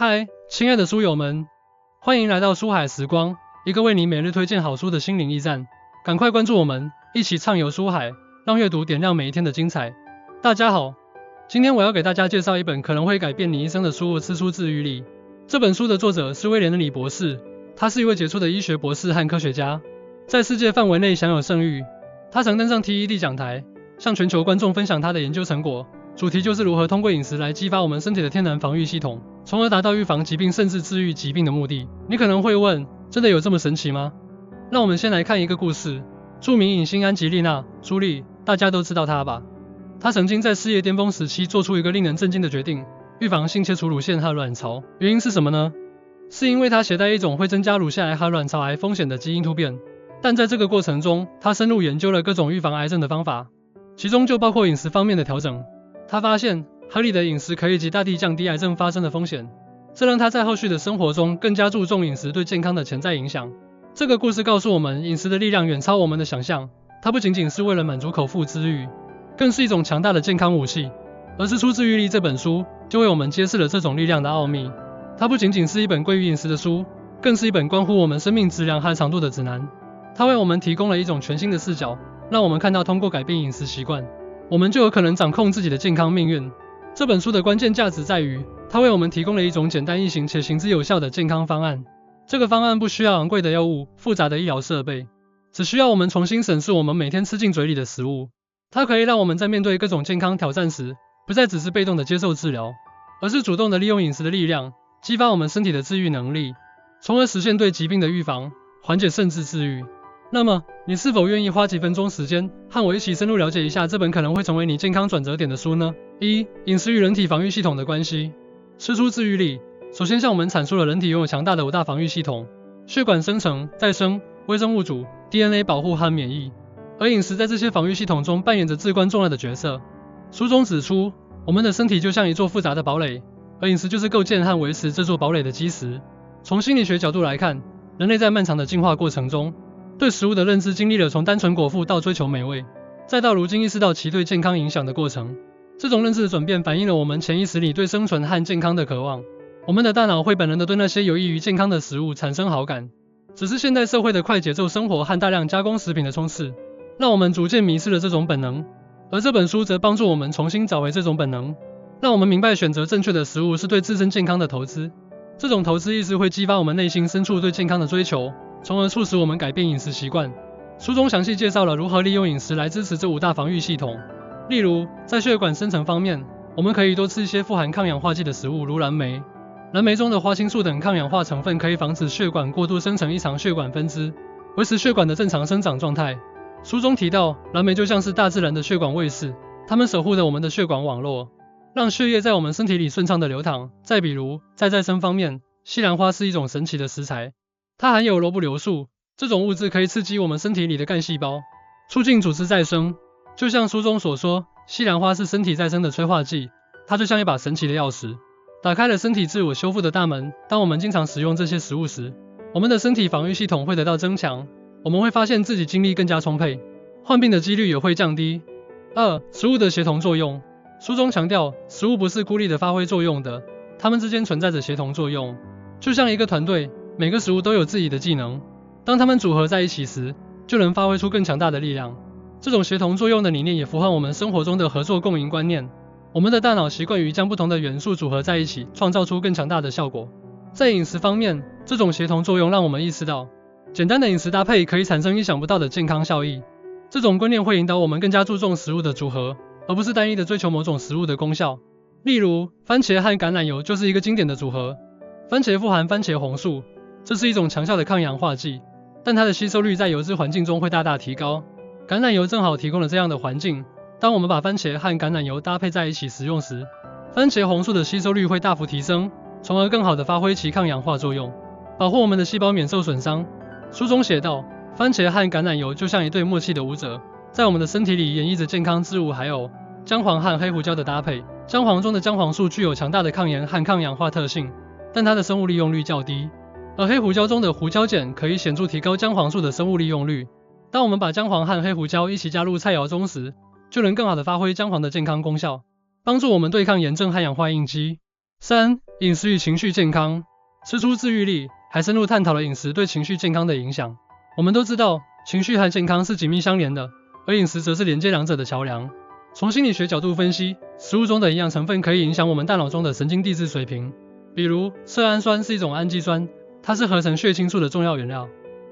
嗨，亲爱的书友们，欢迎来到书海时光，一个为你每日推荐好书的心灵驿站。赶快关注我们，一起畅游书海，让阅读点亮每一天的精彩。大家好，今天我要给大家介绍一本可能会改变你一生的书《吃出治愈力》。这本书的作者是威廉·李博士，他是一位杰出的医学博士和科学家，在世界范围内享有盛誉。他曾登上 TED 讲台，向全球观众分享他的研究成果，主题就是如何通过饮食来激发我们身体的天然防御系统，从而达到预防疾病甚至治愈疾病的目的。你可能会问，真的有这么神奇吗？让我们先来看一个故事。著名影星安吉丽娜·朱莉，大家都知道她吧？她曾经在事业巅峰时期做出一个令人震惊的决定，预防性切除乳腺和卵巢。原因是什么呢？是因为她携带一种会增加乳腺癌和卵巢癌风险的基因突变。但在这个过程中，她深入研究了各种预防癌症的方法，其中就包括饮食方面的调整。她发现，合理的饮食可以极大地降低癌症发生的风险，这让她在后续的生活中更加注重饮食对健康的潜在影响。这个故事告诉我们，饮食的力量远超我们的想象，它不仅仅是为了满足口腹之欲，更是一种强大的健康武器。而《吃出治愈力》这本书就为我们揭示了这种力量的奥秘。它不仅仅是一本关于饮食的书，更是一本关乎我们生命质量和长度的指南。它为我们提供了一种全新的视角，让我们看到通过改变饮食习惯，我们就有可能掌控自己的健康命运。这本书的关键价值在于，它为我们提供了一种简单易行且行之有效的健康方案。这个方案不需要昂贵的药物、复杂的医疗设备，只需要我们重新审视我们每天吃进嘴里的食物。它可以让我们在面对各种健康挑战时，不再只是被动的接受治疗，而是主动的利用饮食的力量，激发我们身体的治愈能力，从而实现对疾病的预防、缓解甚至治愈。那么，你是否愿意花几分钟时间，和我一起深入了解一下这本可能会成为你健康转折点的书呢？1. 饮食与人体防御系统的关系。吃出治愈力，首先向我们阐述了人体拥有强大的5大防御系统：血管生成、再生、微生物组、DNA 保护和免疫。而饮食在这些防御系统中扮演着至关重要的角色。书中指出，我们的身体就像一座复杂的堡垒，而饮食就是构建和维持这座堡垒的基石。从心理学角度来看，人类在漫长的进化过程中，对食物的认知经历了从单纯果腹到追求美味，再到如今意识到其对健康影响的过程。这种认知的转变反映了我们潜意识里对生存和健康的渴望。我们的大脑会本能地对那些有益于健康的食物产生好感，只是现代社会的快节奏生活和大量加工食品的充斥，让我们逐渐迷失了这种本能。而这本书则帮助我们重新找回这种本能，让我们明白选择正确的食物是对自身健康的投资。这种投资意识会激发我们内心深处对健康的追求，从而促使我们改变饮食习惯。书中详细介绍了如何利用饮食来支持这5大防御系统。例如，在血管生成方面，我们可以多吃一些富含抗氧化剂的食物，如蓝莓。蓝莓中的花青素等抗氧化成分可以防止血管过度生成异常血管分支，维持血管的正常生长状态。书中提到，蓝莓就像是大自然的血管卫士，它们守护着我们的血管网络，让血液在我们身体里顺畅的流淌。再比如，在再生方面，西兰花是一种神奇的食材，它含有罗布硫素，这种物质可以刺激我们身体里的干细胞，促进组织再生。就像书中所说，西兰花是身体再生的催化剂，它就像一把神奇的钥匙，打开了身体自我修复的大门。当我们经常使用这些食物时，我们的身体防御系统会得到增强，我们会发现自己精力更加充沛，患病的几率也会降低。2. 食物的协同作用。书中强调，食物不是孤立的发挥作用的，它们之间存在着协同作用，就像一个团队，每个食物都有自己的技能，当它们组合在一起时，就能发挥出更强大的力量。这种协同作用的理念也符合我们生活中的合作共赢观念。我们的大脑习惯于将不同的元素组合在一起，创造出更强大的效果。在饮食方面，这种协同作用让我们意识到，简单的饮食搭配可以产生意想不到的健康效益。这种观念会引导我们更加注重食物的组合，而不是单一的追求某种食物的功效。例如，番茄和橄榄油就是一个经典的组合。番茄富含番茄红素，这是一种强效的抗氧化剂，但它的吸收率在油脂环境中会大大提高。橄榄油正好提供了这样的环境，当我们把番茄和橄榄油搭配在一起食用时，番茄红素的吸收率会大幅提升，从而更好地发挥其抗氧化作用，保护我们的细胞免受损伤。书中写道，番茄和橄榄油就像一对默契的舞者，在我们的身体里演绎着健康之舞。还有姜黄和黑胡椒的搭配。姜黄中的姜黄素具有强大的抗炎和抗氧化特性，但它的生物利用率较低，而黑胡椒中的胡椒碱可以显著提高姜黄素的生物利用率。当我们把姜黄和黑胡椒一起加入菜肴中时，就能更好地发挥姜黄的健康功效，帮助我们对抗炎症和氧化应激。3. 饮食与情绪健康，吃出治愈力，还深入探讨了饮食对情绪健康的影响。我们都知道，情绪和健康是紧密相连的，而饮食则是连接两者的桥梁。从心理学角度分析，食物中的营养成分可以影响我们大脑中的神经递质水平。比如，色氨酸是一种氨基酸，它是合成血清素的重要原料，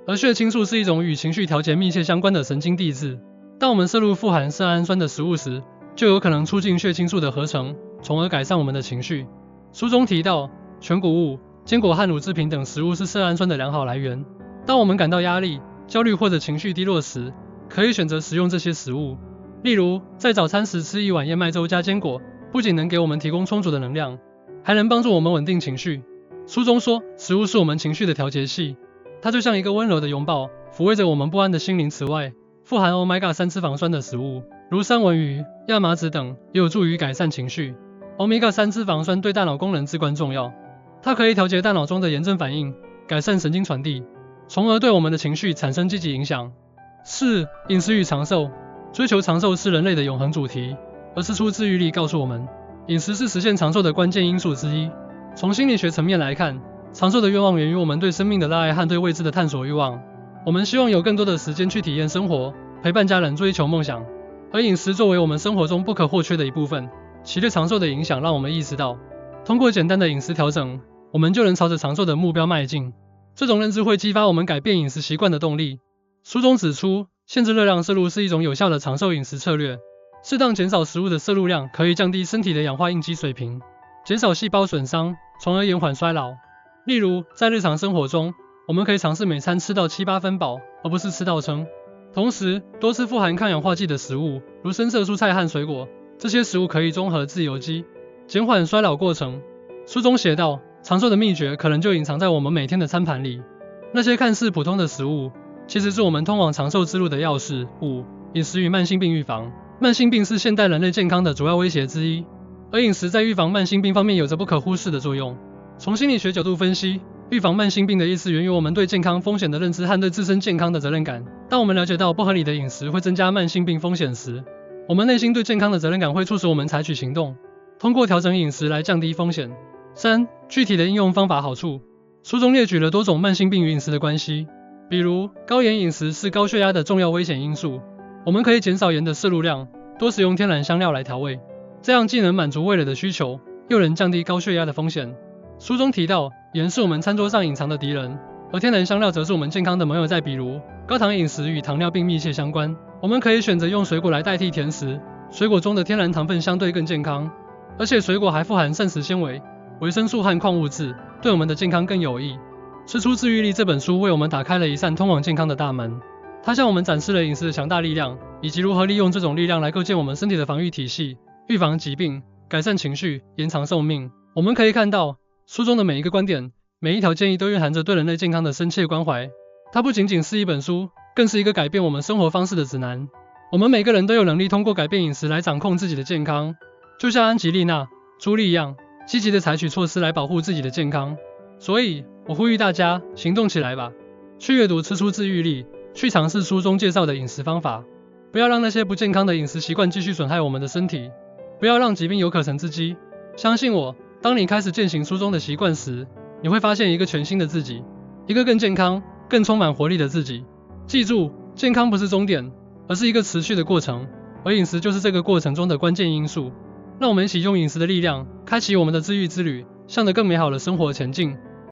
而血清素是一种与情绪调节密切相关的神经递质。当我们摄入富含色氨酸的食物时，就有可能促进血清素的合成，从而改善我们的情绪。书中提到，全谷物、坚果和乳制品等食物是色氨酸的良好来源。当我们感到压力、焦虑或者情绪低落时，可以选择食用这些食物。例如，在早餐时吃一碗燕麦粥加坚果，不仅能给我们提供充足的能量，还能帮助我们稳定情绪。书中说，食物是我们情绪的调节器，它就像一个温柔的拥抱，抚慰着我们不安的心灵。此外，富含 Omega-3 脂肪酸的食物，如三文鱼、亚麻籽等，也有助于改善情绪。Omega-3 脂肪酸对大脑功能至关重要，它可以调节大脑中的炎症反应，改善神经传递，从而对我们的情绪产生积极影响。4. 饮食与长寿。追求长寿是人类的永恒主题，而吃出治愈力告诉我们，饮食是实现长寿的关键因素之一。从心理学层面来看，长寿的愿望源于我们对生命的热爱和对未知的探索欲望。我们希望有更多的时间去体验生活，陪伴家人，追求梦想。而饮食作为我们生活中不可或缺的一部分，其对长寿的影响让我们意识到，通过简单的饮食调整，我们就能朝着长寿的目标迈进。这种认知会激发我们改变饮食习惯的动力。书中指出，限制热量摄入是一种有效的长寿饮食策略。适当减少食物的摄入量，可以降低身体的氧化应激水平，减少细胞损伤，从而延缓衰老。例如，在日常生活中，我们可以尝试每餐吃到7-8分饱，而不是吃到撑。同时，多吃富含抗氧化剂的食物，如深色蔬菜和水果，这些食物可以中和自由基，减缓衰老过程。书中写道，长寿的秘诀可能就隐藏在我们每天的餐盘里。那些看似普通的食物，其实是我们通往长寿之路的钥匙。5. 饮食与慢性病预防。慢性病是现代人类健康的主要威胁之一，而饮食在预防慢性病方面有着不可忽视的作用。从心理学角度分析，预防慢性病的意思源于我们对健康风险的认知和对自身健康的责任感。当我们了解到不合理的饮食会增加慢性病风险时，我们内心对健康的责任感会促使我们采取行动，通过调整饮食来降低风险。3. 具体的应用方法好处。书中列举了多种慢性病与饮食的关系，比如高盐饮食是高血压的重要危险因素，我们可以减少盐的摄入量，多使用天然香料来调味，这样既能满足味蕾的需求，又能降低高血压的风险。书中提到，盐是我们餐桌上隐藏的敌人，而天然香料则是我们健康的盟友。再比如，高糖饮食与糖尿病密切相关，我们可以选择用水果来代替甜食，水果中的天然糖分相对更健康，而且水果还富含膳食纤维、维生素和矿物质，对我们的健康更有益。吃出治愈力这本书为我们打开了一扇通往健康的大门，它向我们展示了饮食的强大力量，以及如何利用这种力量来构建我们身体的防御体系，预防疾病，改善情绪，延长寿命。我们可以看到，书中的每一个观点，每一条建议都蕴含着对人类健康的深切关怀。它不仅仅是一本书，更是一个改变我们生活方式的指南。我们每个人都有能力通过改变饮食来掌控自己的健康，就像安吉丽娜·朱莉一样，积极的采取措施来保护自己的健康。所以，我呼吁大家行动起来吧，去阅读《吃出治愈力》，去尝试书中介绍的饮食方法，不要让那些不健康的饮食习惯继续损害我们的身体，不要让疾病有可乘之机。相信我，当你开始践行书中的习惯时，你会发现一个全新的自己，一个更健康、更充满活力的自己。记住，健康不是终点，而是一个持续的过程，而饮食就是这个过程中的关键因素。让我们一起用饮食的力量，开启我们的治愈之旅，向着更美好的生活前进。